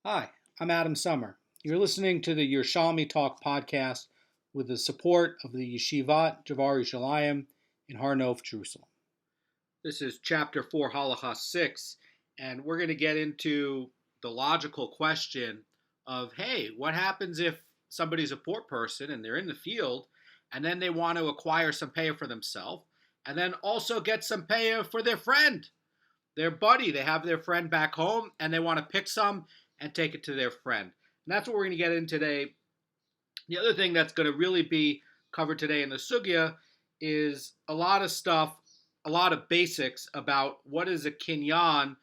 Hi, I'm Adam Summer. You're listening to the Yerushalmi Talk podcast with the support of the Yeshivat Javar Yerushalayim in Har Nof, Jerusalem. This is chapter 4, Halacha 6, and we're going to get into the logical question of, hey, what happens if somebody's a poor person and they're in the field and then they want to acquire some peah for themselves and then also get some peah for their friend, their buddy. They have their friend back home and they want to pick some and take it to their friend. And that's what we're going to get in today. The other thing that's going to really be covered today in the sugya is a lot of stuff, a lot of basics about what is a kinyan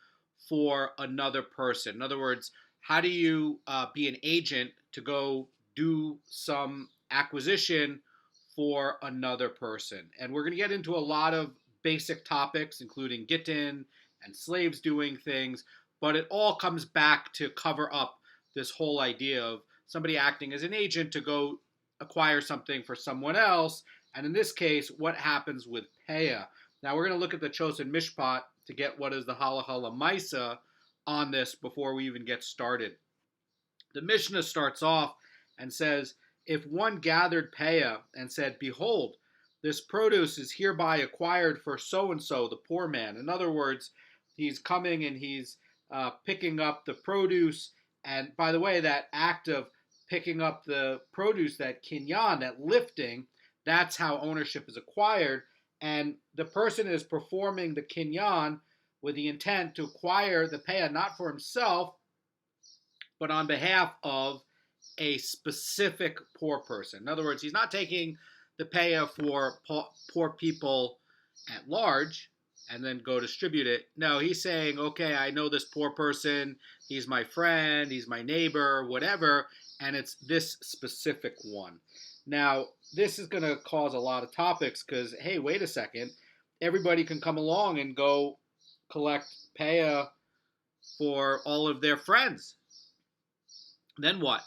for another person. In other words, how do you be an agent to go do some acquisition for another person? And we're going to get into a lot of basic topics, including gittin and slaves doing things, but it all comes back to cover up this whole idea of somebody acting as an agent to go acquire something for someone else. And in this case, what happens with Peah? Now we're going to look at the chosen mishpat to get what is the halacha lamaisa on this before we even get started. The Mishnah starts off and says, if one gathered Peah and said, behold, this produce is hereby acquired for so-and-so, the poor man. In other words, he's coming and he's picking up the produce. And by the way, that act of picking up the produce, that kinyan, that lifting, that's how ownership is acquired. And the person is performing the kinyan with the intent to acquire the peah not for himself, but on behalf of a specific poor person. In other words, he's not taking the peah for poor people at large and then go distribute it. No, he's saying, okay, I know this poor person, he's my friend, he's my neighbor, whatever, and it's this specific one. Now, this is going to cause a lot of topics because, hey, wait a second, everybody can come along and go collect peah for all of their friends. Then what?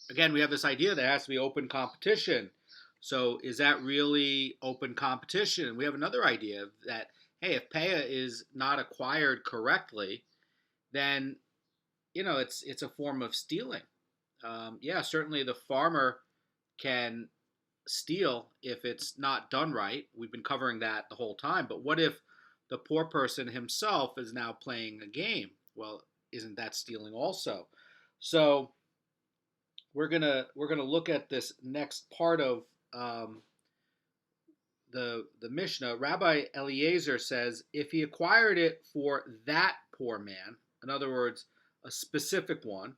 Again, we have this idea that has to be open competition. So is that really open competition? We have another idea that, hey, if peah is not acquired correctly, then, it's a form of stealing. Certainly the farmer can steal if it's not done right. We've been covering that the whole time. But what if the poor person himself is now playing a game? Well, isn't that stealing also? So we're gonna look at this next part of the Mishnah. Rabbi Eliezer says if he acquired it for that poor man, in other words, a specific one,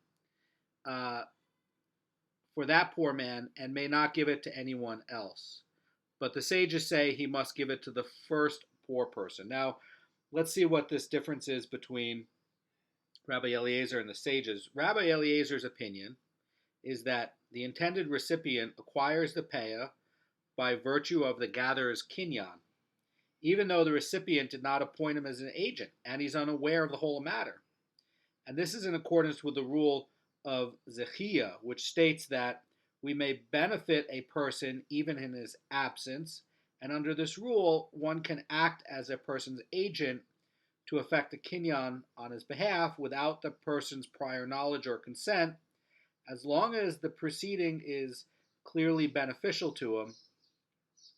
for that poor man, and may not give it to anyone else. But the sages say he must give it to the first poor person. Now, let's see what this difference is between Rabbi Eliezer and the sages. Rabbi Eliezer's opinion is that the intended recipient acquires the peah by virtue of the gatherer's kinyan, even though the recipient did not appoint him as an agent, and he's unaware of the whole matter. And this is in accordance with the rule of Zechiyah, which states that we may benefit a person even in his absence, and under this rule, one can act as a person's agent to effect a kinyan on his behalf without the person's prior knowledge or consent, as long as the proceeding is clearly beneficial to him.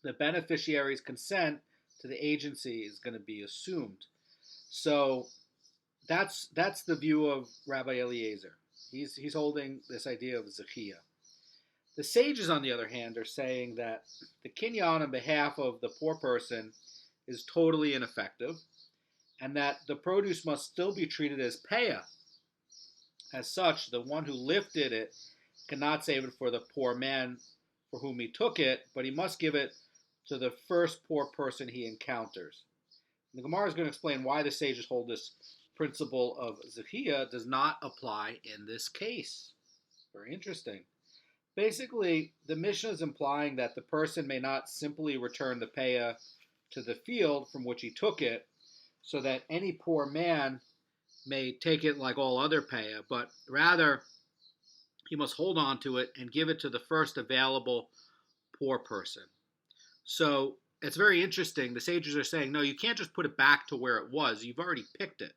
The beneficiary's consent to the agency is going to be assumed. So that's the view of Rabbi Eliezer. He's holding this idea of Zechiyah. The sages, on the other hand, are saying that the kinyan on behalf of the poor person is totally ineffective, and that the produce must still be treated as peah. As such, the one who lifted it cannot save it for the poor man for whom he took it, but he must give it to the first poor person he encounters. And the Gemara is going to explain why the sages hold this principle of Zechiyah does not apply in this case. Very interesting. Basically, the Mishnah is implying that the person may not simply return the peah to the field from which he took it, so that any poor man may take it like all other peah, but rather he must hold on to it and give it to the first available poor person. So it's very interesting. The sages are saying, no, you can't just put it back to where it was. You've already picked it.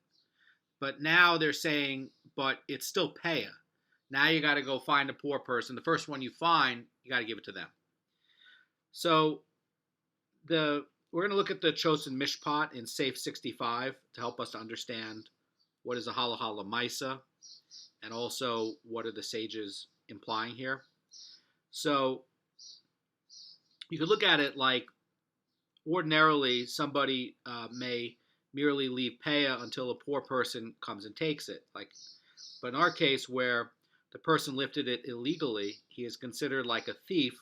But now they're saying, but it's still Peah. Now you got to go find a poor person. The first one you find, you got to give it to them. So we're going to look at the Chosen Mishpat in Safe 65 to help us to understand what is a Halacha Lamaisa and also what are the sages implying here. So you could look at it like ordinarily somebody may merely leave Peah until a poor person comes and takes it. But in our case, where the person lifted it illegally, he is considered like a thief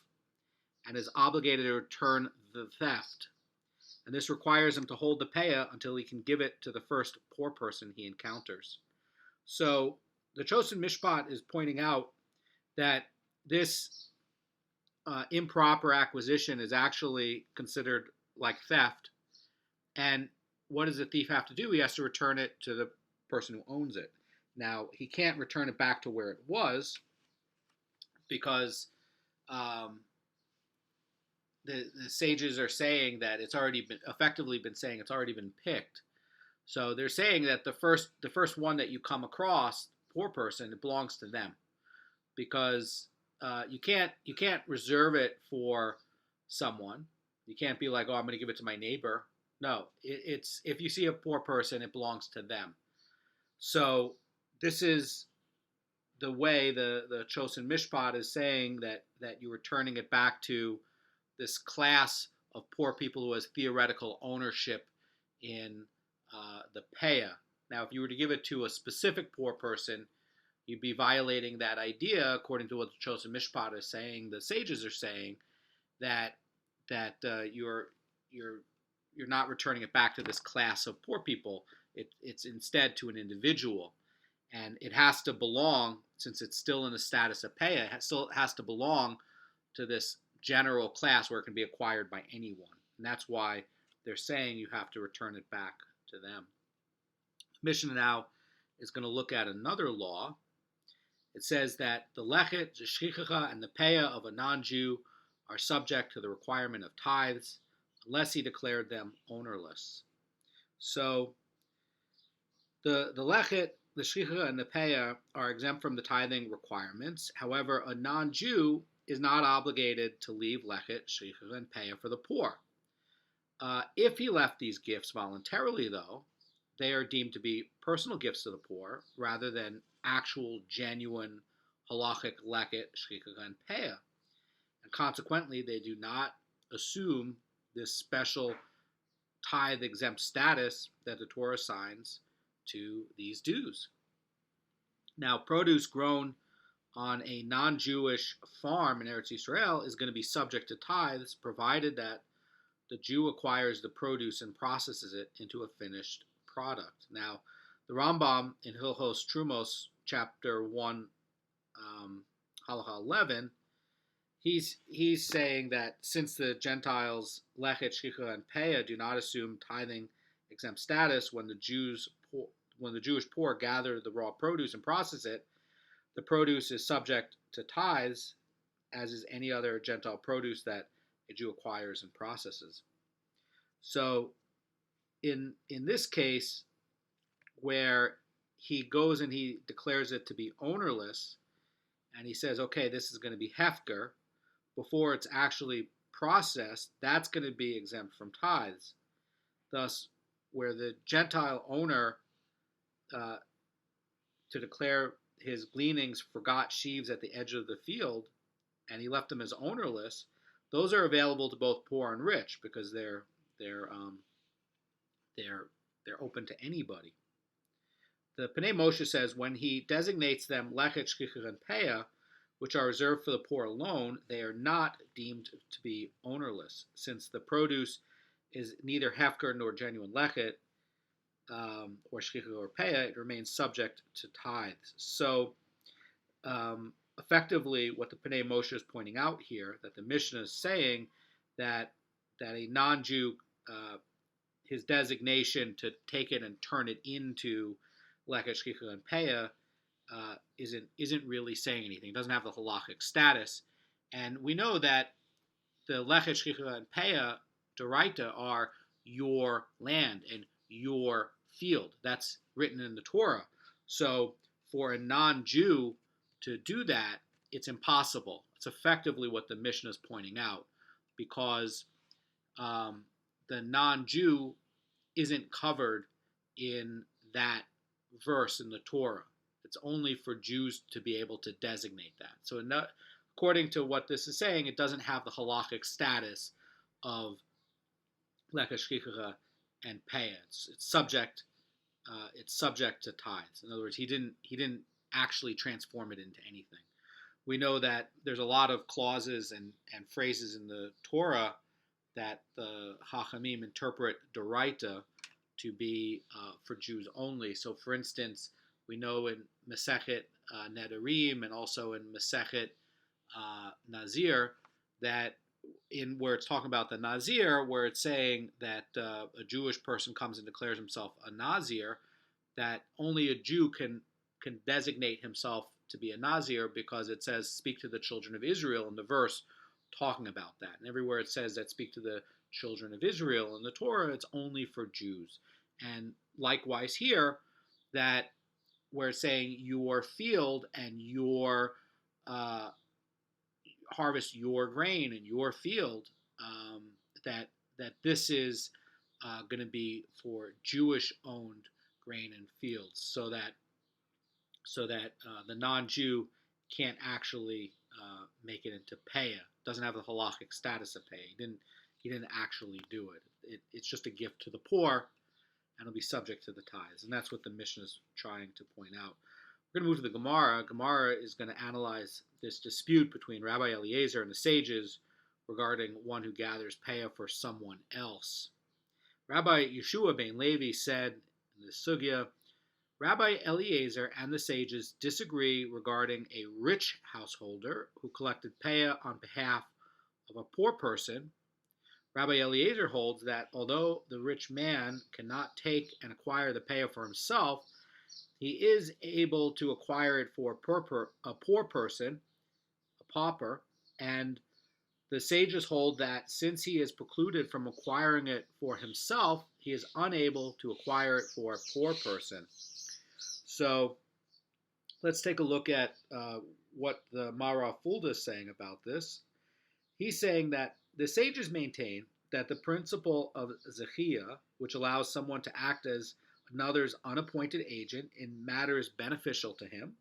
and is obligated to return the theft. And this requires him to hold the Peah until he can give it to the first poor person he encounters. So the Chosen Mishpat is pointing out that this improper acquisition is actually considered like theft. And what does the thief have to do? He has to return it to the person who owns it. Now, he can't return it back to where it was because the sages are saying that it's already been picked. So they're saying that the first one that you come across, poor person, it belongs to them, because you can't reserve it for someone. You can't be like, oh, I'm going to give it to my neighbor. No, it's if you see a poor person, it belongs to them. So this is the way the Chosen Mishpat is saying that you're returning it back to this class of poor people who has theoretical ownership in the Peah. Now, if you were to give it to a specific poor person, you'd be violating that idea, according to what the Chosen Mishpat is saying. The sages are saying that you're not returning it back to this class of poor people. It's instead to an individual, and it has to belong, since it's still in the status of Peah, it still has to belong to this general class where it can be acquired by anyone. And that's why they're saying you have to return it back to them. Mishnah now is going to look at another law. It says that the lechet, the shchicha, and the peah of a non-Jew are subject to the requirement of tithes unless he declared them ownerless. So the lechet, the shchicha, and the peah are exempt from the tithing requirements. However, a non-Jew is not obligated to leave lechet, shchicha, and peah for the poor. If he left these gifts voluntarily, though, they are deemed to be personal gifts to the poor rather than actual, genuine halachic lechet, shchicha, and peah. And consequently, they do not assume this special tithe-exempt status that the Torah assigns to these dues. Now, produce grown on a non-Jewish farm in Eretz Yisrael is going to be subject to tithes, provided that the Jew acquires the produce and processes it into a finished product. Now, the Rambam in Hilchos Trumos, chapter 1, Halacha 11, he's saying that since the Gentiles, lechet, shchicha, and peah, do not assume tithing exempt status when the Jewish poor gather the raw produce and process it, the produce is subject to tithes, as is any other Gentile produce that a Jew acquires and processes. So, in this case, where he goes and he declares it to be ownerless, and he says, okay, this is going to be hefker, before it's actually processed, that's going to be exempt from tithes. Thus, where the Gentile owner, to declare his gleanings, forgot sheaves at the edge of the field, and he left them as ownerless, those are available to both poor and rich because they're open to anybody. The Pnei Moshe says when he designates them lechet, shchicha, and peah, which are reserved for the poor alone, they are not deemed to be ownerless, since the produce is neither hefker nor genuine lechet, or shchicha or peah. It remains subject to tithes. So, effectively, what the Pnei Moshe is pointing out here, that the Mishnah is saying that a non-Jew, his designation to take it and turn it into lechet, shchicha, and peah isn't really saying anything. It doesn't have the halachic status. And we know that the lechet, shchicha, and peah, d'oraita, are your land and your field. That's written in the Torah. So for a non-Jew to do that, it's impossible. It's effectively what the Mishnah is pointing out, because the non-Jew isn't covered in that verse in the Torah. It's only for Jews to be able to designate that. So according to what this is saying, it doesn't have the halachic status of lekashkicha and peah. It's subject. It's subject to tithes. In other words, he didn't actually transform it into anything. We know that there's a lot of clauses and phrases in the Torah that the Hachamim interpret Doraita to be for Jews only. So, for instance, we know in Masechet Nedarim and also in Masechet Nazir that where it's talking about the Nazir, where it's saying that a Jewish person comes and declares himself a Nazir, that only a Jew can designate himself to be a Nazir, because it says, speak to the children of Israel in the verse talking about that. And everywhere it says that speak to the children of Israel in the Torah, it's only for Jews. And likewise here, that where it's saying your field and your harvest your grain in your field, that this is going to be for Jewish-owned grain and fields, so that the non-Jew can't actually make it into peah. Doesn't have the halachic status of peah. He didn't actually do it. It's just a gift to the poor, and it'll be subject to the tithes. And that's what the Mishnah is trying to point out. We're going to move to the Gemara. Gemara is going to analyze this dispute between Rabbi Eliezer and the sages regarding one who gathers peah for someone else. Rabbi Yeshua ben Levi said in the Sugya, Rabbi Eliezer and the sages disagree regarding a rich householder who collected peah on behalf of a poor person. Rabbi Eliezer holds that although the rich man cannot take and acquire the peah for himself, he is able to acquire it for a poor person, a pauper, and the sages hold that since he is precluded from acquiring it for himself, he is unable to acquire it for a poor person. So let's take a look at what the Mara Fulda is saying about this. He's saying that the sages maintain that the principle of Zechiyah, which allows someone to act as another's unappointed agent in matters beneficial to him,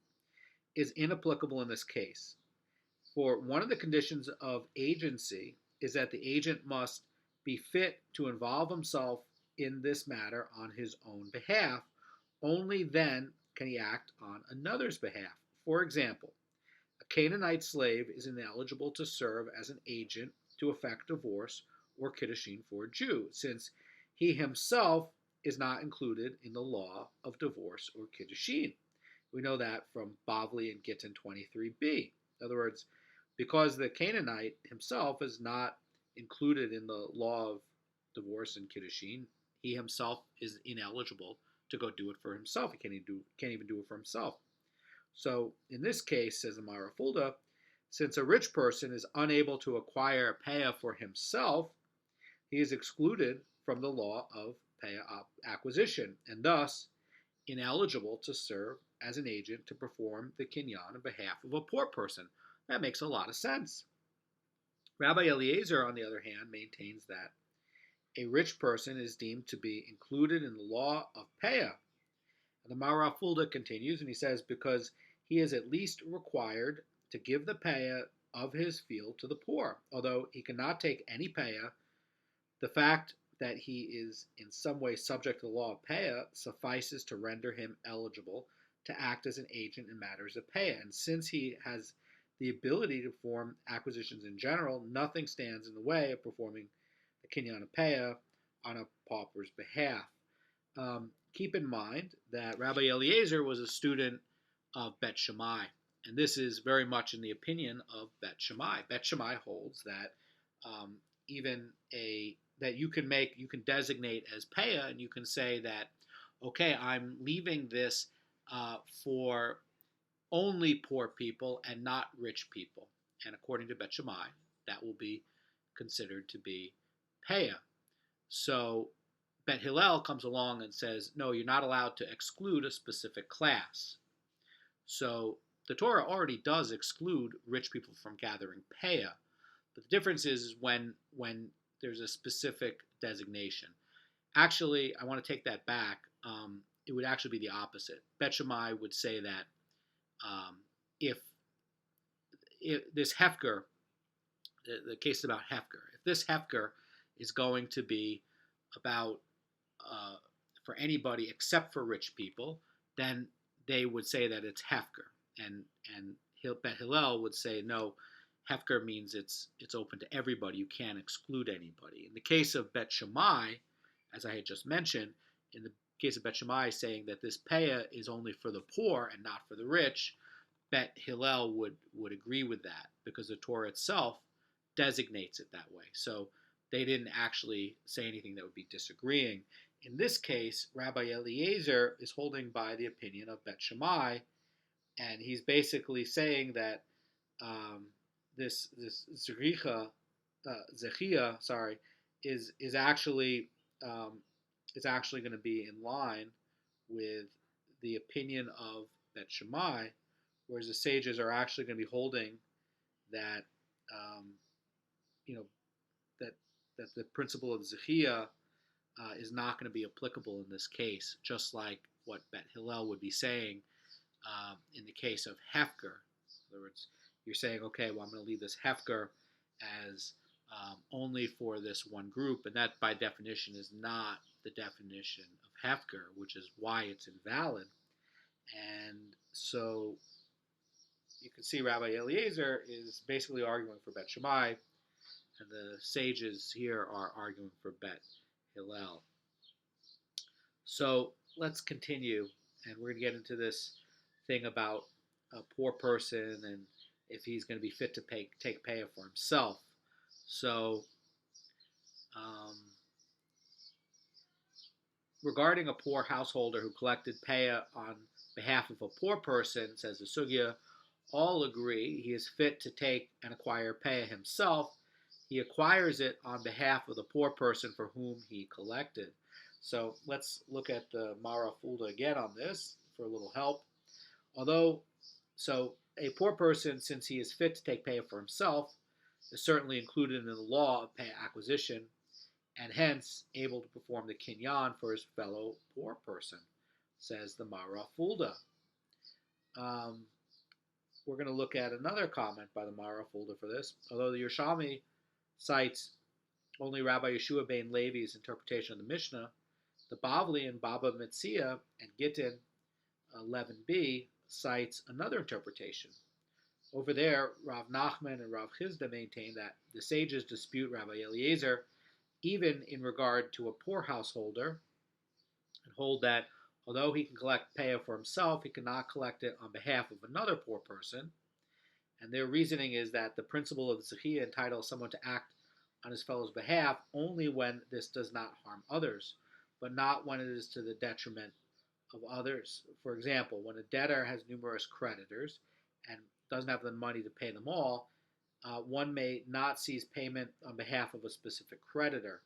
is inapplicable in this case. For one of the conditions of agency is that the agent must be fit to involve himself in this matter on his own behalf. Only then can he act on another's behalf. For example, a Canaanite slave is ineligible to serve as an agent to effect divorce or kiddushin for a Jew, since he himself is not included in the law of divorce or kiddushin. We know that from Bavli and Gittin 23b. In other words, because the Canaanite himself is not included in the law of divorce and kiddushin, he himself is ineligible to go do it for himself. He can't even do it for himself. So in this case, says the Mara Fulda, since a rich person is unable to acquire a peah for himself, he is excluded from the law of peah acquisition, and thus ineligible to serve as an agent to perform the kinyan on behalf of a poor person. That makes a lot of sense. Rabbi Eliezer, on the other hand, maintains that a rich person is deemed to be included in the law of peah. And the Mara Fulda continues, and he says, because he is at least required to give the peah of his field to the poor. Although he cannot take any peah, the fact that he is in some way subject to the law of peah suffices to render him eligible to act as an agent in matters of peah. And since he has the ability to perform acquisitions in general, nothing stands in the way of performing the kinyan of peah on a pauper's behalf. Keep in mind that Rabbi Eliezer was a student of Bet Shammai, and this is very much in the opinion of Bet Shammai. Bet Shammai holds that that you can designate as peah, and you can say that, okay, I'm leaving this for only poor people and not rich people, and according to Bet Shammai, that will be considered to be peah. So Bet Hillel comes along and says, no, you're not allowed to exclude a specific class. So the Torah already does exclude rich people from gathering Peah. But the difference is when there's a specific designation. Actually, I want to take that back. It would actually be the opposite. Bet Shammai would say that if this Hefker, the case is about Hefker, if this Hefker is going to be about for anybody except for rich people, then they would say that it's Hefker. And Bet Hillel would say, no, Hefker means it's open to everybody. You can't exclude anybody. In the case of Bet Shammai, as I had just mentioned, in the case of Bet Shammai saying that this Peah is only for the poor and not for the rich, Bet Hillel would agree with that because the Torah itself designates it that way. So they didn't actually say anything that would be disagreeing. In this case, Rabbi Eliezer is holding by the opinion of Bet Shammai, and he's basically saying that this Zechiyah, is actually going to be in line with the opinion of Bet Shammai, whereas the sages are actually going to be holding that that the principle of Zechiyah is not going to be applicable in this case, just like what Bet Hillel would be saying in the case of Hefker. In other words, you're saying, okay, well, I'm going to leave this Hefker as only for this one group, and that by definition is not the definition of Hefker, which is why it's invalid. And so you can see Rabbi Eliezer is basically arguing for Bet Shammai, and the sages here are arguing for Bet Hillel. So let's continue, and we're going to get into this thing about a poor person and if he's going to be fit to take Peah for himself. So regarding a poor householder who collected Peah on behalf of a poor person, says the Sugya, all agree he is fit to take and acquire Peah himself. He acquires it on behalf of the poor person for whom he collected. So let's look at the Mara Fulda again on this for a little help. So a poor person, since he is fit to take Peah for himself, is certainly included in the law of Peah acquisition, and hence able to perform the kinyan for his fellow poor person, says the Mara Fulda. We're going to look at another comment by the Mara Fulda for this. Although the Yerushalmi cites only Rabbi Yeshua ben Levi's interpretation of the Mishnah, the Bavli in Baba Metzia and Gittin 11b cites another interpretation. Over there, Rav Nachman and Rav Chizda maintain that the sages dispute Rabbi Eliezer even in regard to a poor householder, and hold that although he can collect Peah for himself, he cannot collect it on behalf of another poor person. And their reasoning is that the principle of the Zechiyah entitles someone to act on his fellow's behalf only when this does not harm others, but not when it is to the detriment of others. For example, when a debtor has numerous creditors and doesn't have the money to pay them all, one may not seize payment on behalf of a specific creditor.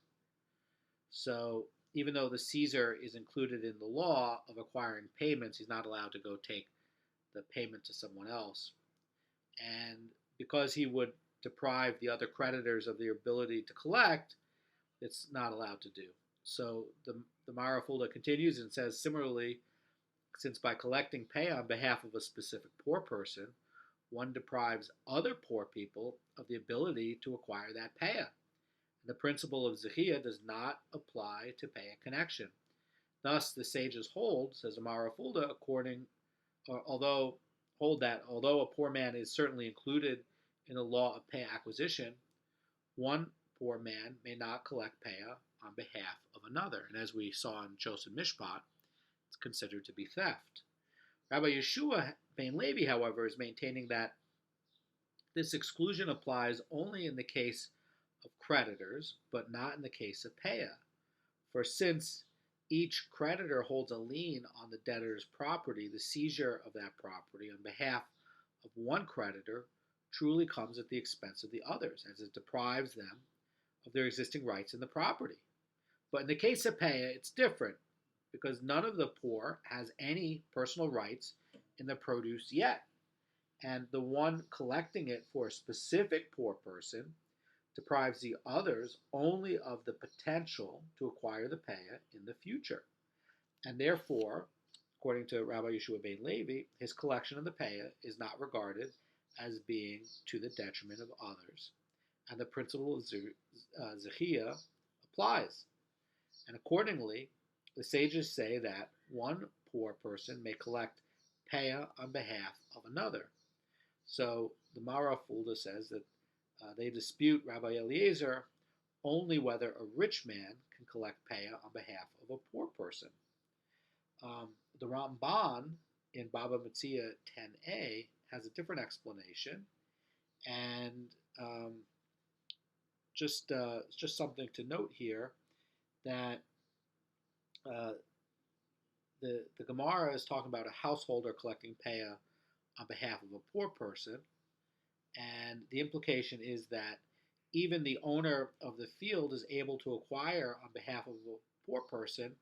So even though the seizer is included in the law of acquiring payments, he's not allowed to go take the payment to someone else. And because he would deprive the other creditors of their ability to collect, it's not allowed to do. So the Mara Fulda continues and says, similarly, since by collecting Peah on behalf of a specific poor person, one deprives other poor people of the ability to acquire that Peah. The principle of Zechiyah does not apply to Peah connection. Thus, the sages hold, says Amara Fulda, although a poor man is certainly included in the law of Peah acquisition, one poor man may not collect Peah on behalf of another. And as we saw in Chosin Mishpat, it's considered to be theft. Rabbi Yeshua ben Levi, however, is maintaining that this exclusion applies only in the case of creditors, but not in the case of Peah. For since each creditor holds a lien on the debtor's property, the seizure of that property on behalf of one creditor truly comes at the expense of the others, as it deprives them of their existing rights in the property. But in the case of Peah, it's different because none of the poor has any personal rights in the produce yet. And the one collecting it for a specific poor person deprives the others only of the potential to acquire the Peah in the future. And therefore, according to Rabbi Yeshua ben Levi, his collection of the Peah is not regarded as being to the detriment of others. And the principle of Zechiyah applies. And accordingly, the sages say that one poor person may collect Peah on behalf of another. So the Mara Fulda says that they dispute Rabbi Eliezer only whether a rich man can collect Peah on behalf of a poor person. The Ramban in Baba Metzia 10a has a different explanation, and just something to note here that the Gemara is talking about a householder collecting Peah on behalf of a poor person, and the implication is that even the owner of the field is able to acquire on behalf of a poor person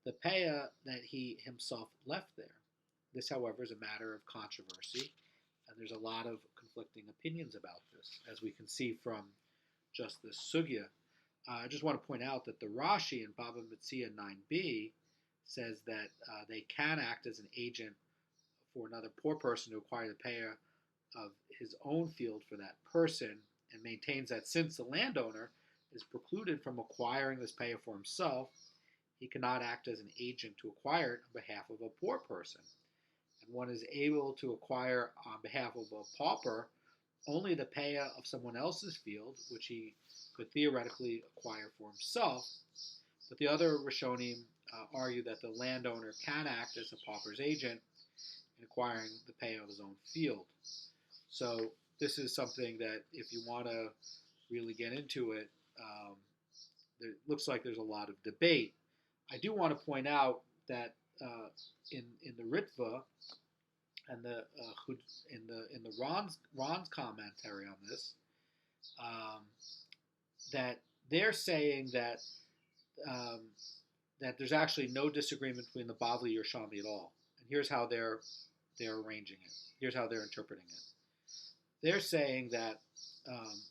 the Peah that he himself left there. This, however, is a matter of controversy, and there's a lot of conflicting opinions about this, as we can see from just this sugya. I just want to point out that the Rashi in Baba Metzia 9b says that they can act as an agent for another poor person to acquire the Peah of his own field for that person, and maintains that since the landowner is precluded from acquiring this Peah for himself, he cannot act as an agent to acquire it on behalf of a poor person. And one is able to acquire on behalf of a pauper only the Peah of someone else's field, which he could theoretically acquire for himself. But the other Rishonim argue that the landowner can act as a pauper's agent in acquiring the Peah of his own field. So this is something that if you want to really get into it, it looks like there's a lot of debate. I do want to point out that in the Ritva and in the Ron's commentary on this, that they're saying that that there's actually no disagreement between the Bavli and Yerushalmi at all. And here's how they're arranging it. Here's how they're interpreting it. They're saying that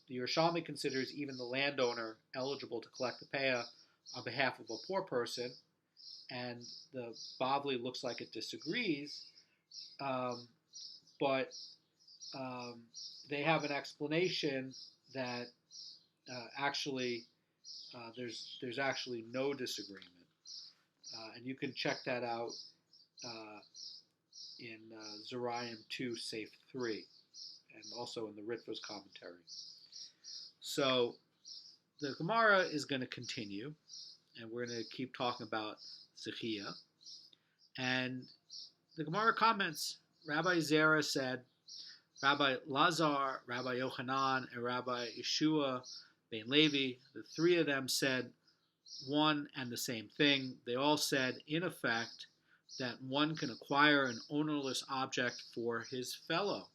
the Yerushalmi considers even the landowner eligible to collect the Peah on behalf of a poor person, and the Bavli looks like it disagrees, but they have an explanation that actually there's actually no disagreement, and you can check that out in Zerayim 2, Saif 3, and also in the Ritva's commentary. So the Gemara is going to continue, and we're going to keep talking about Zechiyah. And the Gemara comments, Rabbi Zera said, Rabbi Lazar, Rabbi Yochanan, and Rabbi Yeshua ben Levi, the three of them said one and the same thing. They all said, in effect, that one can acquire an ownerless object for his fellow.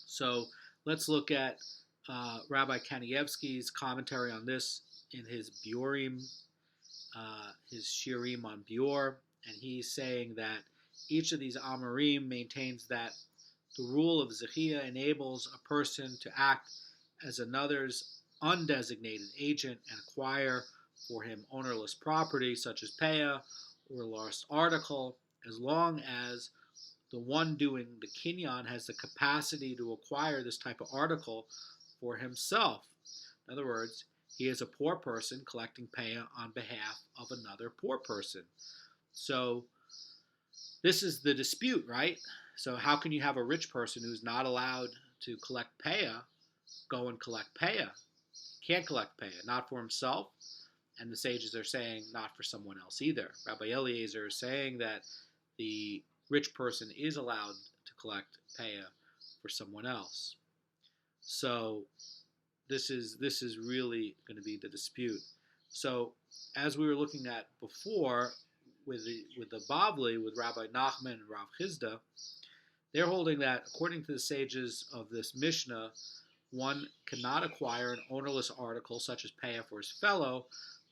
So let's look at Rabbi Kanievsky's commentary on this in his Biurim, his shiurim on Biur, and he's saying that each of these Amorim maintains that the rule of Zechiyah enables a person to act as another's undesignated agent and acquire for him ownerless property such as Peah or a lost article, as long as the one doing the kinyan has the capacity to acquire this type of article for himself. In other words, he is a poor person collecting Peah on behalf of another poor person. So this is the dispute, right? So how can you have a rich person who's not allowed to collect Peah go and collect Peah? Can't collect Peah, not for himself, and the sages are saying not for someone else either. Rabbi Eliezer is saying that the rich person is allowed to collect Peah for someone else. So this is really going to be the dispute. So as we were looking at before with the Bavli, with Rabbi Nachman and Rav Chizda, they're holding that according to the sages of this Mishnah, one cannot acquire an ownerless article such as Peah for his fellow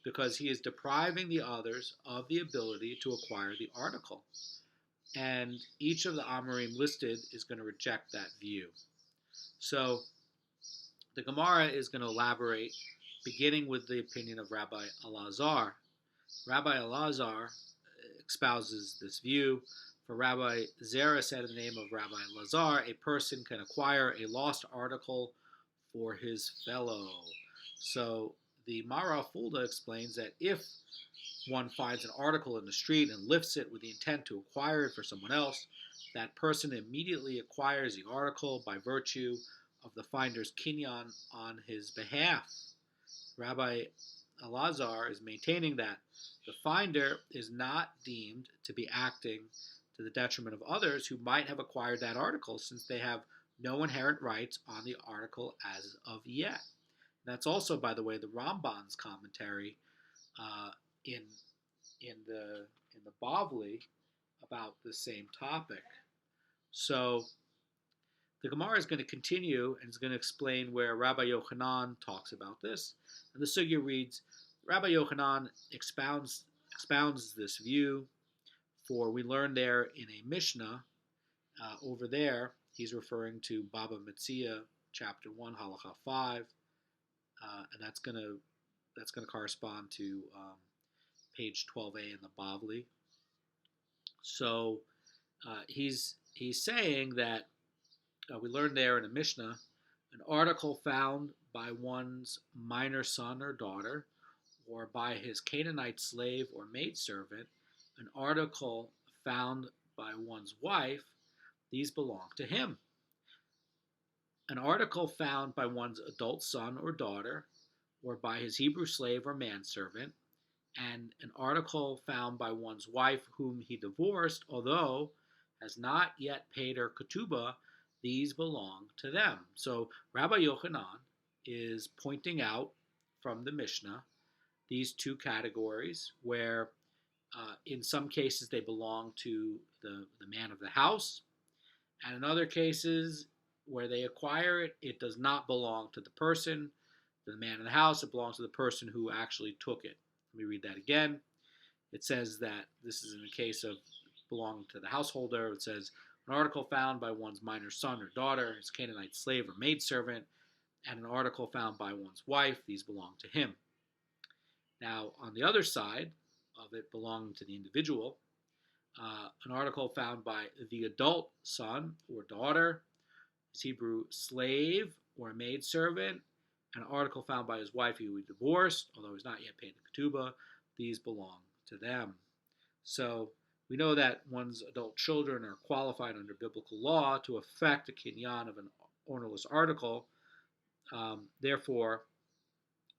because he is depriving the others of the ability to acquire the article. And each of the Amorim listed is going to reject that view. So the Gemara is going to elaborate, beginning with the opinion of Rabbi Elazar. Rabbi Elazar espouses this view. For Rabbi Zera said in the name of Rabbi Elazar, a person can acquire a lost article for his fellow. So the Mara Fulda explains that if one finds an article in the street and lifts it with the intent to acquire it for someone else, that person immediately acquires the article by virtue of the finder's kinyan on his behalf. Rabbi Elazar is maintaining that the finder is not deemed to be acting to the detriment of others who might have acquired that article, since they have no inherent rights on the article as of yet. That's also, by the way, the Ramban's commentary in the Bavli about the same topic. So the Gemara is going to continue and is going to explain where Rabbi Yochanan talks about this. And the sugya reads, Rabbi Yochanan expounds this view, for we learn there in a Mishnah, over there, he's referring to Baba Metzia, chapter 1, Halacha 5, and that's going to correspond to page 12a in the Bavli. So he's saying that we learned there in a Mishnah, an article found by one's minor son or daughter, or by his Canaanite slave or maidservant, an article found by one's wife, these belong to him. An article found by one's adult son or daughter, or by his Hebrew slave or manservant, and an article found by one's wife whom he divorced, although has not yet paid her ketubah, these belong to them. So Rabbi Yochanan is pointing out from the Mishnah these two categories where in some cases they belong to the man of the house, and in other cases where they acquire it, it does not belong to the person, the man in the house, it belongs to the person who actually took it. Let me read that again. It says that this is in the case of belonging to the householder. It says, an article found by one's minor son or daughter, his Canaanite slave or maidservant, and an article found by one's wife, these belong to him. Now, on the other side of it belonging to the individual, an article found by the adult son or daughter, his Hebrew slave or maidservant, an article found by his wife who he divorced, although he's not yet paid the ketubah, these belong to them. So we know that one's adult children are qualified under biblical law to affect a kinyan of an ownerless article. Therefore,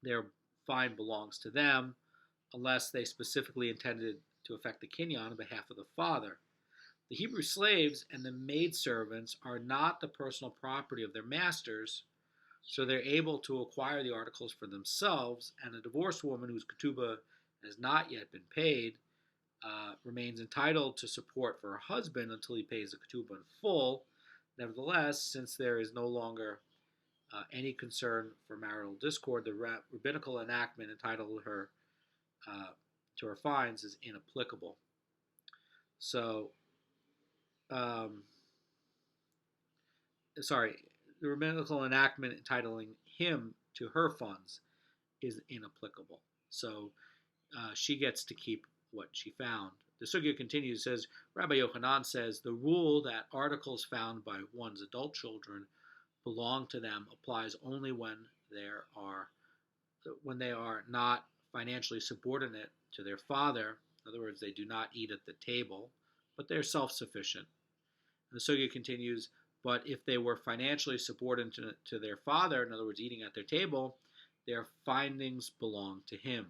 their fine belongs to them, unless they specifically intended to affect the kinyan on behalf of the father. The Hebrew slaves and the maidservants are not the personal property of their masters, so they're able to acquire the articles for themselves, and a divorced woman whose ketubah has not yet been paid remains entitled to support for her husband until he pays the ketubah in full. Nevertheless, since there is no longer any concern for marital discord, the rabbinical enactment entitled her to her fines is inapplicable. So, the rabbinical enactment entitling him to her funds is inapplicable. So, she gets to keep what she found. The sugya continues, says, Rabbi Yochanan says, the rule that articles found by one's adult children belong to them applies only when they are not financially subordinate to their father. In other words, they do not eat at the table, but they're self-sufficient. And the sugya continues, but if they were financially subordinate to their father, in other words, eating at their table, their findings belong to him.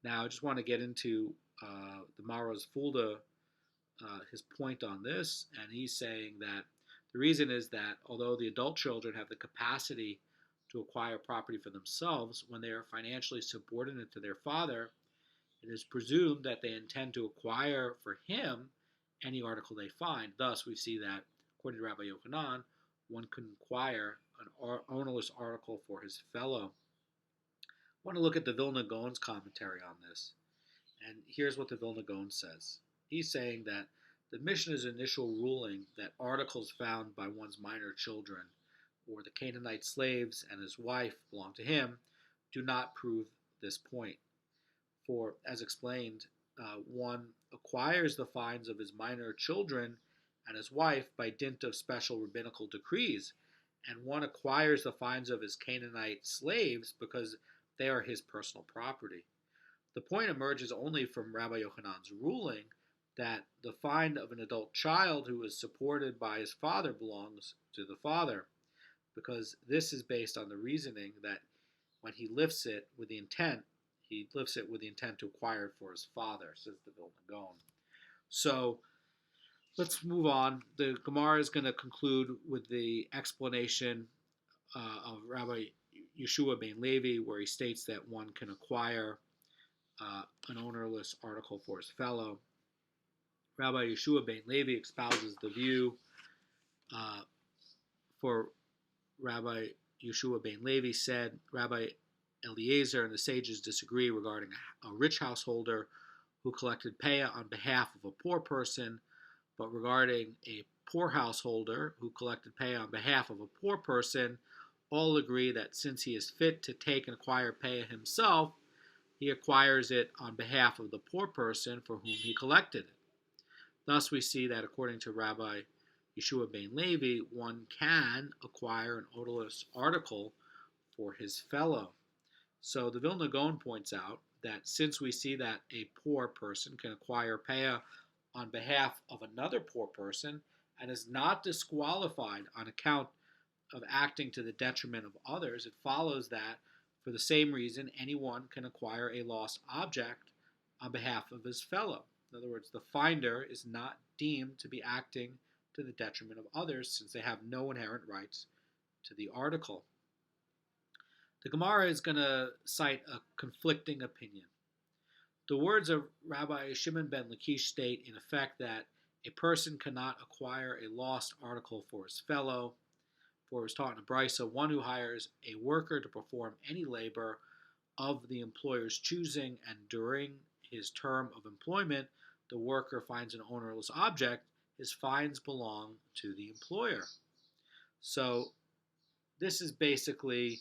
Now, I just want to get into the Maros Fulda, his point on this, and he's saying that the reason is that although the adult children have the capacity to acquire property for themselves, when they are financially subordinate to their father, it is presumed that they intend to acquire for him any article they find. Thus, we see that, according to Rabbi Yochanan, one can acquire an ownerless article for his fellow. want to look at the Vilna Gaon's commentary on this. And here's what the Vilna Gaon says. He's saying that the Mishnah's initial ruling that articles found by one's minor children or the Canaanite slaves and his wife belong to him do not prove this point. For, as explained, one acquires the fines of his minor children and his wife by dint of special rabbinical decrees, and one acquires the fines of his Canaanite slaves because they are his personal property. The point emerges only from Rabbi Yochanan's ruling that the fine of an adult child who is supported by his father belongs to the father, because this is based on the reasoning that when he lifts it with the intent, to acquire it for his father, says the Vilna Gaon. So let's move on. The Gemara is going to conclude with the explanation of Rabbi Yeshua ben Levi, where he states that one can acquire an ownerless article for his fellow. Rabbi Yeshua ben Levi espouses the view for Rabbi Yeshua ben Levi said, Rabbi Eliezer and the sages disagree regarding a rich householder who collected Peah on behalf of a poor person, but regarding a poor householder who collected Peah on behalf of a poor person, all agree that since he is fit to take and acquire Peah himself, he acquires it on behalf of the poor person for whom he collected it. Thus we see that according to Rabbi Yeshua ben Levi, one can acquire an odorless article for his fellow. So the Vilna Gaon points out that since we see that a poor person can acquire Peah on behalf of another poor person and is not disqualified on account of acting to the detriment of others, it follows that for the same reason anyone can acquire a lost object on behalf of his fellow. In other words, the finder is not deemed to be acting to the detriment of others since they have no inherent rights to the article. The Gemara is going to cite a conflicting opinion. The words of Rabbi Shimon ben Lakish state in effect that a person cannot acquire a lost article for his fellow. For it was taught in a brisa, one who hires a worker to perform any labor of the employer's choosing, and during his term of employment, the worker finds an ownerless object, his fines belong to the employer. So this basically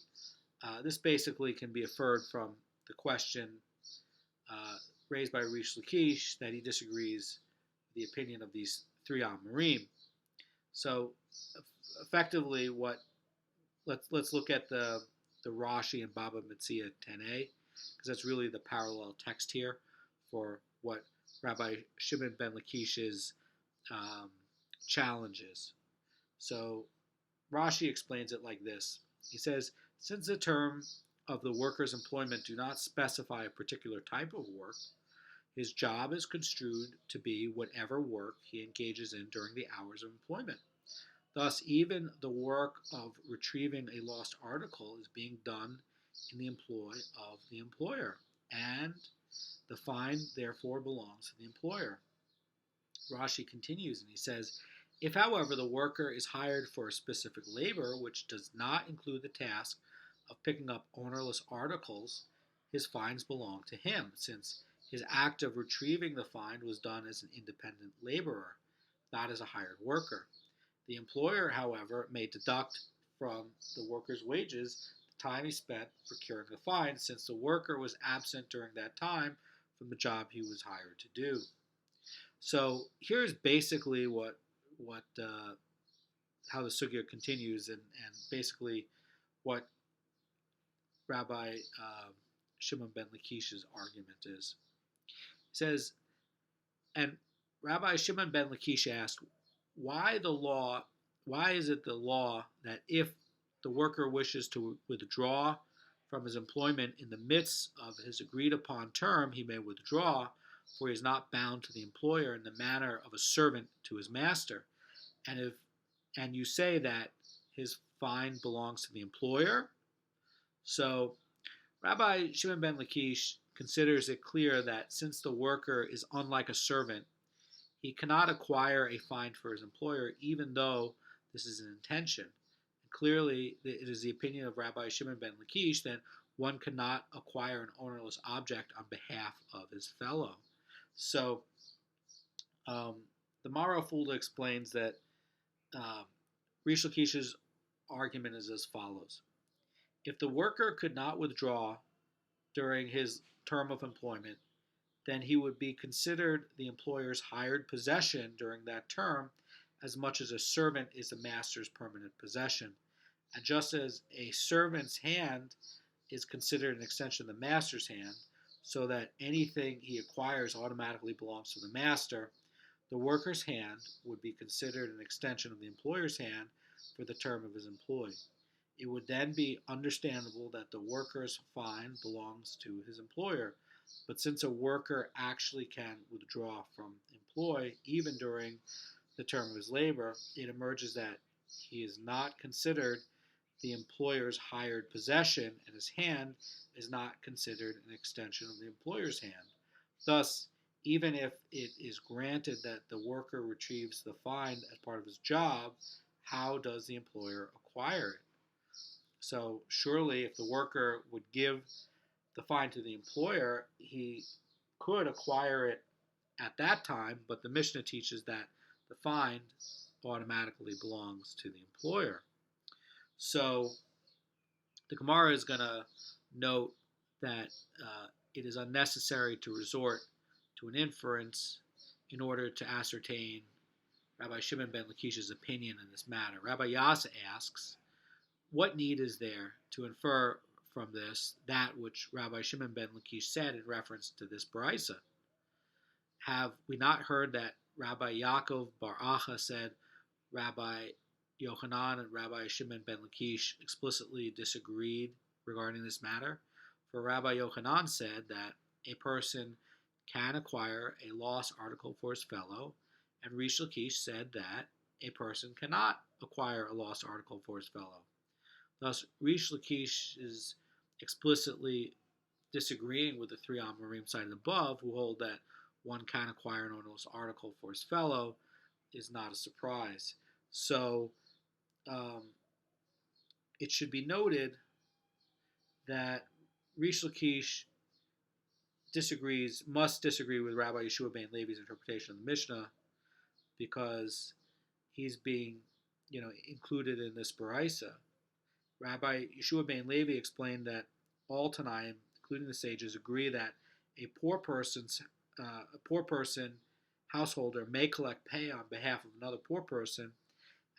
can be inferred from the question raised by Rish Lakish that he disagrees with the opinion of these three Amorim. So effectively, let's look at the Rashi and Baba Metzia 10a, because that's really the parallel text here for what Rabbi Shimon ben Lakish's challenge is. So Rashi explains it like this. He says, since the term of the worker's employment do not specify a particular type of work, his job is construed to be whatever work he engages in during the hours of employment. Thus, even the work of retrieving a lost article is being done in the employ of the employer, and the fine therefore belongs to the employer. Rashi continues and he says, if, however, the worker is hired for a specific labor which does not include the task of picking up ownerless articles, his fines belong to him, since his act of retrieving the find was done as an independent laborer, not as a hired worker. The employer, however, may deduct from the worker's wages the time he spent procuring the find, since the worker was absent during that time from the job he was hired to do. So here's basically how the sugya continues, and basically what Rabbi Shimon ben Lakish's argument is. He says, and Rabbi Shimon ben Lakish asked, why is it the law that if the worker wishes to withdraw from his employment in the midst of his agreed upon term, he may withdraw, for he is not bound to the employer in the manner of a servant to his master. And you say that his fine belongs to the employer? So Rabbi Shimon ben Lakish considers it clear that since the worker is unlike a servant, he cannot acquire a fine for his employer, even though this is an intention. And clearly, it is the opinion of Rabbi Shimon ben Lakish that one cannot acquire an ownerless object on behalf of his fellow. So um, the Mara Fulda explains that Rish Lakish's argument is as follows. If the worker could not withdraw during his term of employment, then he would be considered the employer's hired possession during that term as much as a servant is the master's permanent possession. And just as a servant's hand is considered an extension of the master's hand, so that anything he acquires automatically belongs to the master, the worker's hand would be considered an extension of the employer's hand for the term of his employ. It would then be understandable that the worker's fine belongs to his employer. But since a worker actually can withdraw from employ even during the term of his labor, it emerges that he is not considered the employer's hired possession, and his hand is not considered an extension of the employer's hand. Thus, even if it is granted that the worker retrieves the fine as part of his job, how does the employer acquire it? So surely if the worker would give the fine to the employer, he could acquire it at that time, but the Mishnah teaches that the fine automatically belongs to the employer. So the Gemara is going to note that it is unnecessary to resort to an inference in order to ascertain Rabbi Shimon ben Lakish's opinion in this matter. Rabbi Yasa asks, what need is there to infer from this that which Rabbi Shimon ben Lakish said in reference to this Baraisa? Have we not heard that Rabbi Yaakov bar Acha said Rabbi Yochanan and Rabbi Shimon ben Lakish explicitly disagreed regarding this matter? For Rabbi Yochanan said that a person can acquire a lost article for his fellow, and Rish Lakish said that a person cannot acquire a lost article for his fellow. Thus, Rish Lakish is explicitly disagreeing with the three Amorim cited above, who hold that one can acquire an ownerless article for his fellow, is not a surprise. So, it should be noted that Rish Lakish must disagree with Rabbi Yeshua ben Levi's interpretation of the Mishnah, because he's being, included in this Baraisa. Rabbi Yeshua ben Levi explained that all Tanaim, including the sages, agree that a poor person householder may collect pay on behalf of another poor person,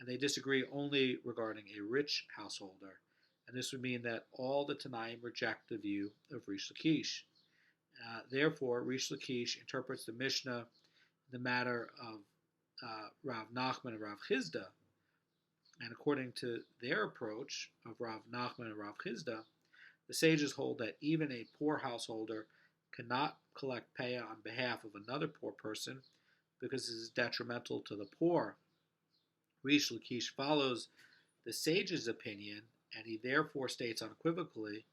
and they disagree only regarding a rich householder. And this would mean that all the Tanaim reject the view of Rish Lakish. Therefore, Rish Lakish interprets the Mishnah in the matter of Rav Nachman and Rav Chizda. And according to their approach of Rav Nachman and Rav Chizda, the sages hold that even a poor householder cannot collect Peah on behalf of another poor person because it is detrimental to the poor. Rish Lakish follows the sage's opinion, and he therefore states unequivocally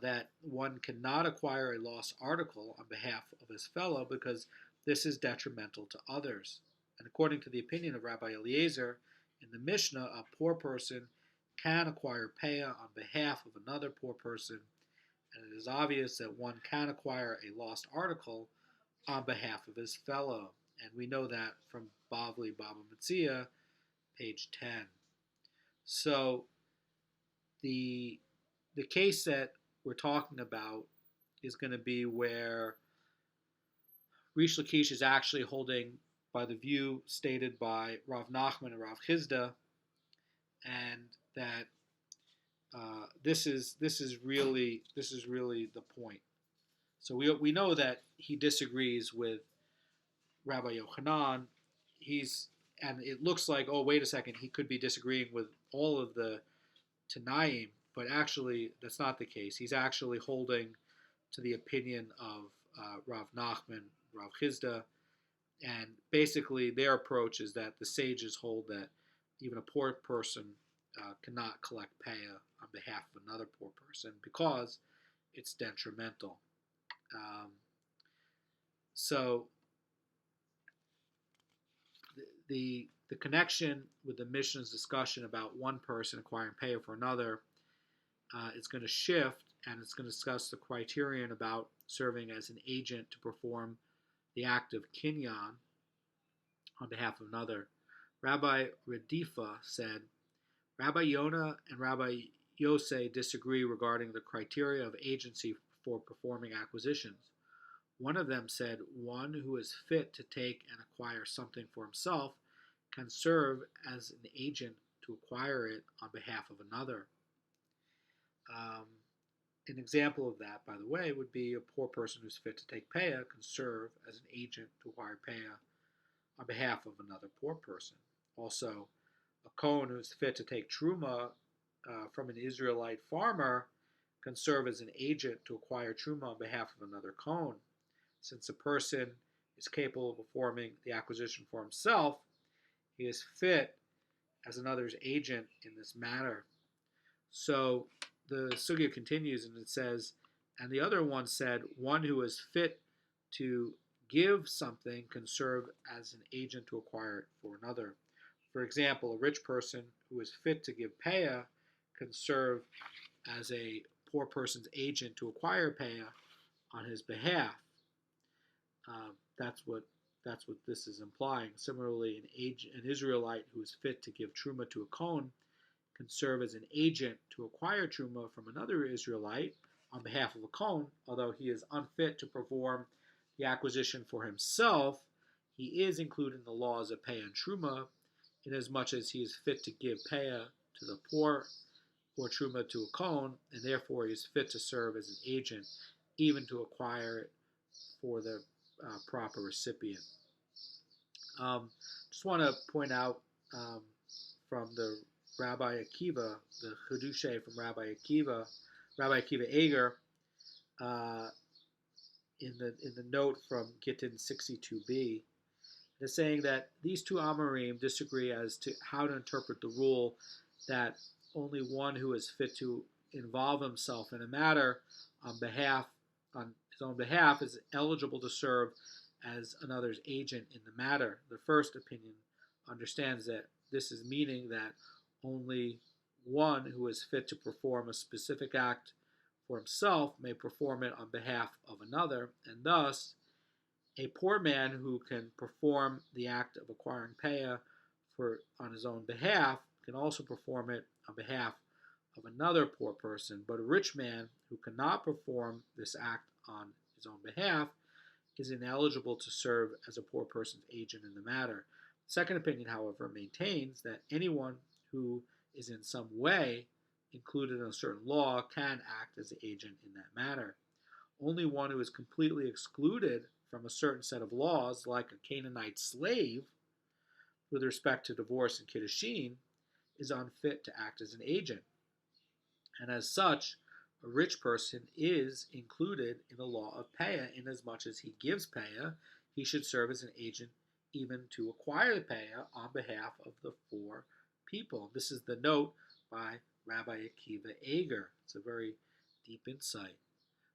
that one cannot acquire a lost article on behalf of his fellow because this is detrimental to others. And according to the opinion of Rabbi Eliezer, in the Mishnah, a poor person can acquire Peah on behalf of another poor person, and it is obvious that one can acquire a lost article on behalf of his fellow. And we know that from Bavli Baba Metzia, page 10. So the case that we're talking about is going to be where Rish Lakish is actually holding by the view stated by Rav Nachman and Rav Chizda, and that this is really the point. So we know that he disagrees with Rabbi Yochanan. And it looks like, oh, wait a second, he could be disagreeing with all of the Tanaim, but actually that's not the case. He's actually holding to the opinion of Rav Nachman, Rav Chizda, and basically their approach is that the sages hold that even a poor person cannot collect Peah on behalf of another poor person because it's detrimental. So the connection with the Mishnah's discussion about one person acquiring Peah for another it's going to shift, and it's going to discuss the criterion about serving as an agent to perform the act of kinyan on behalf of another. Rabbi Redifa said, Rabbi Yonah and Rabbi Yosei disagree regarding the criteria of agency for performing acquisitions. One of them said one who is fit to take and acquire something for himself can serve as an agent to acquire it on behalf of another. An example of that, by the way, would be a poor person who's fit to take Peah can serve as an agent to acquire Peah on behalf of another poor person. Also, a Kohen who's fit to take Truma from an Israelite farmer can serve as an agent to acquire Truma on behalf of another Kohen. Since a person is capable of performing the acquisition for himself, he is fit as another's agent in this matter. So the sugya continues and it says, and the other one said, one who is fit to give something can serve as an agent to acquire it for another. For example, a rich person who is fit to give Peah can serve as a poor person's agent to acquire Peah on his behalf. That's what this is implying. Similarly, an Israelite who is fit to give Truma to a Kohen can serve as an agent to acquire Truma from another Israelite on behalf of a Kohen, although he is unfit to perform the acquisition for himself. He is included in the laws of Peah and Truma, inasmuch as he is fit to give Peah to the poor or Truma to a Kohen, and therefore he is fit to serve as an agent, even to acquire it for the proper recipient. Just want to point out from the Rabbi Akiva, the Chidushay from Rabbi Akiva Eger, in the note from Gittin 62b, is saying that these two Amorim disagree as to how to interpret the rule that only one who is fit to involve himself in a matter on his own behalf is eligible to serve as another's agent in the matter. The first opinion understands that this is meaning that only one who is fit to perform a specific act for himself may perform it on behalf of another, and thus a poor man who can perform the act of acquiring Peah on his own behalf can also perform it on behalf of another poor person, but a rich man who cannot perform this act on his own behalf is ineligible to serve as a poor person's agent in the matter. The second opinion, however, maintains that anyone who is in some way included in a certain law can act as an agent in that matter. Only one who is completely excluded from a certain set of laws, like a Canaanite slave, with respect to divorce and kiddushin, is unfit to act as an agent. And as such, a rich person is included in the law of Peah, inasmuch as he gives Peah, he should serve as an agent even to acquire the Peah on behalf of the poor people. This is the note by Rabbi Akiva Eger. It's a very deep insight.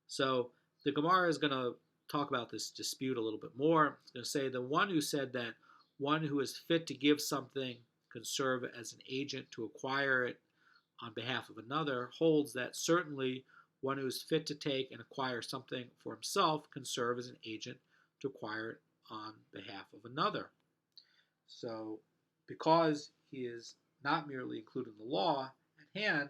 So the Gemara is going to talk about this dispute a little bit more. It's going to say the one who said that one who is fit to give something can serve as an agent to acquire it on behalf of another holds that certainly one who is fit to take and acquire something for himself can serve as an agent to acquire it on behalf of another. So because he is not merely included in the law at hand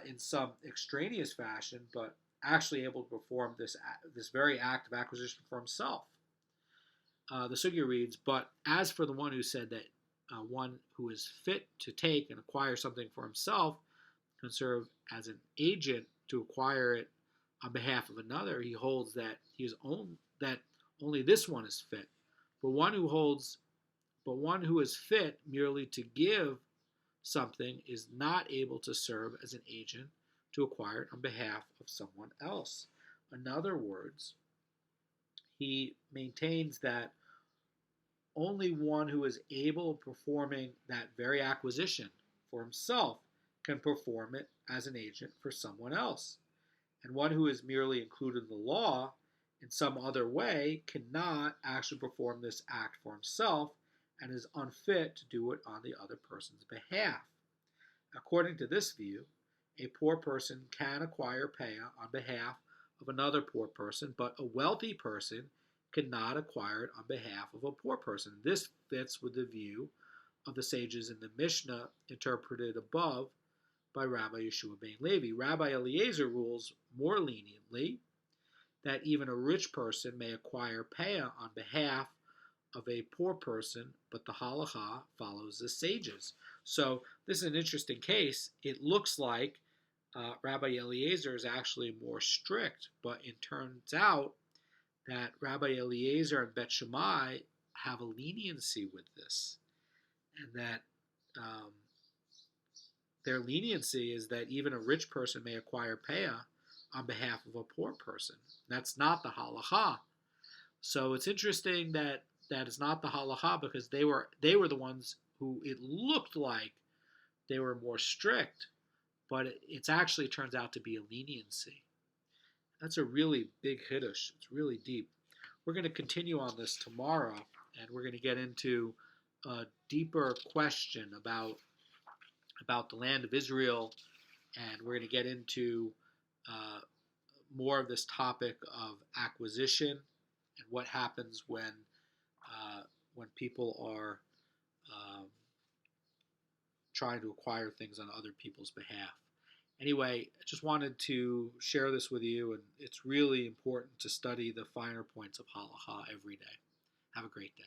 in some extraneous fashion, but actually able to perform this very act of acquisition for himself. The sugya reads, but as for the one who said that one who is fit to take and acquire something for himself can serve as an agent to acquire it on behalf of another, he holds that that only this one is fit. But one who is fit merely to give something is not able to serve as an agent to acquire it on behalf of someone else. In other words, he maintains that only one who is able of performing that very acquisition for himself can perform it as an agent for someone else. And one who is merely included in the law in some other way cannot actually perform this act for himself and is unfit to do it on the other person's behalf. According to this view, a poor person can acquire Peah on behalf of another poor person, but a wealthy person cannot acquire it on behalf of a poor person. This fits with the view of the sages in the Mishnah interpreted above by Rabbi Yeshua ben Levi. Rabbi Eliezer rules more leniently that even a rich person may acquire Peah on behalf of a poor person, but the halacha follows the sages. So this is an interesting case. It looks like Rabbi Eliezer is actually more strict, but it turns out that Rabbi Eliezer and Bet Shammai have a leniency with this, and that their leniency is that even a rich person may acquire Peah on behalf of a poor person. That's not the halacha. So it's interesting that is not the halacha, because they were the ones who it looked like they were more strict, but it's actually turns out to be a leniency. That's a really big hiddush. It's really deep. We're going to continue on this tomorrow, and we're going to get into a deeper question about the land of Israel, and we're going to get into more of this topic of acquisition and what happens when people are trying to acquire things on other people's behalf. Anyway, I just wanted to share this with you, and it's really important to study the finer points of halacha every day. Have a great day.